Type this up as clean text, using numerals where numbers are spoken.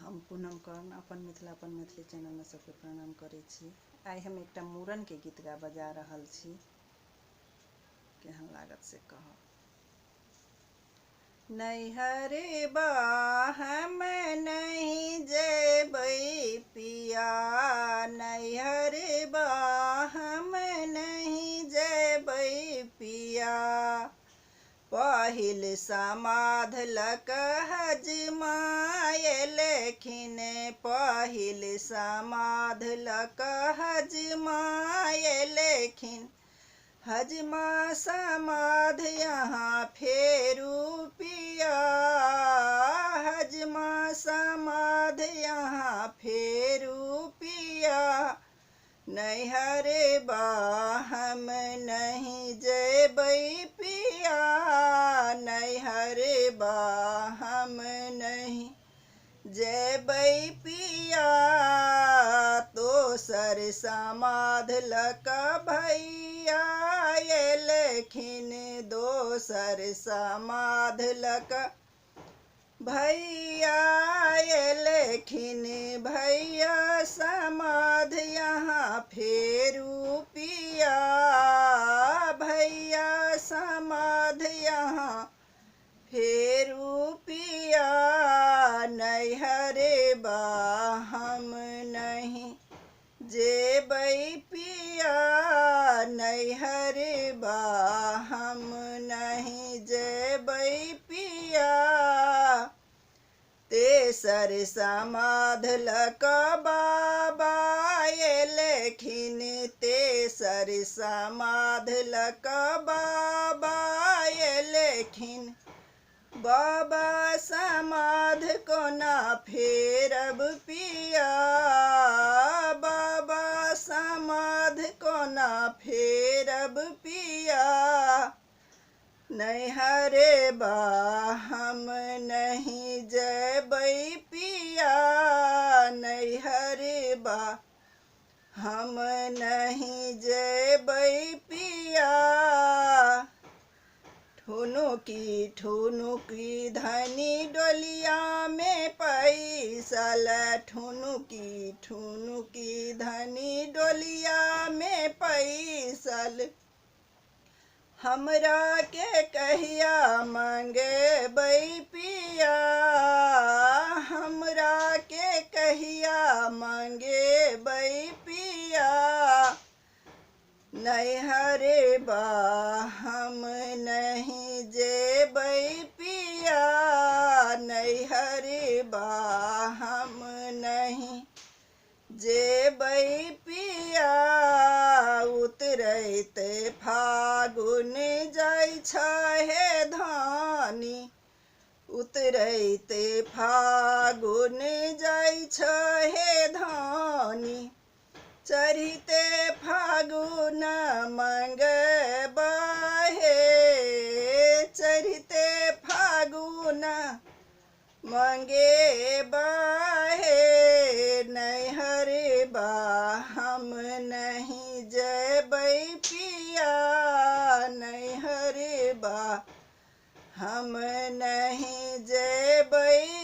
हम पूनम कर्ण अपन मिथिला अपन मैथिली चैनल में सबके प्रणाम करै छी। आइ हम एकटा मूड़न के गीत गा बजा रहल छी, केहन लागत से कहब। नैहर बा हम नहीं जेबै पिया, नैहर बा हम नहीं जेबै पिया। पहिल समाध लक हजमाए लेखिन, पहिल समाध लक हजमाए लेखिन। हजमा समाध यहाँ फेरू पिया, हजमा समाध यहाँ फेरू पिया। नैहर बा हम नहीं जेबै पिया, नैहर बा हम नहीं जेबै पिया। दोसर समाध लक भैया लेखिन, दोसर समाध लक भैया लेखिन। भैया समाध यहाँ फेरू पिया, भैया समाध यहाँ फेरू पिया। नैहर बा हम नहीं जेबै पिया, नैहर बा हम नहीं जेबै पिया। तेसर समाध लक बाबा लेखिन, तेसर समाध लक बाबा लेखिन। बाबा समाध कोना फेरब पिया, बाबा समाध कोना फेरब पिया। नैहर बा हम नहीं जेबै पिया, नैहर बा हम नहीं जेबै पिया। ठुनुकी धनी डोलिया में पैसल, ठुनुकी धनी डोलिया में पैसल। हमरा के कहिया मंगेबै पिया, हमरा के कहिया मंगेबै पिया। नैहर बा हम नहीं जेबै पिया, नैहर बा हम नहीं जेबै पिया। उतरैत फागुन जाइ छै धानी, उतरैत फागुन जाइ छै धानी। चढ़िते फागुन मंगबा हे, चढ़िते फागुन मंगेबा हे। नैहर बा हम नहीं जेबै पिया, नैहर बा हम नहीं जेबै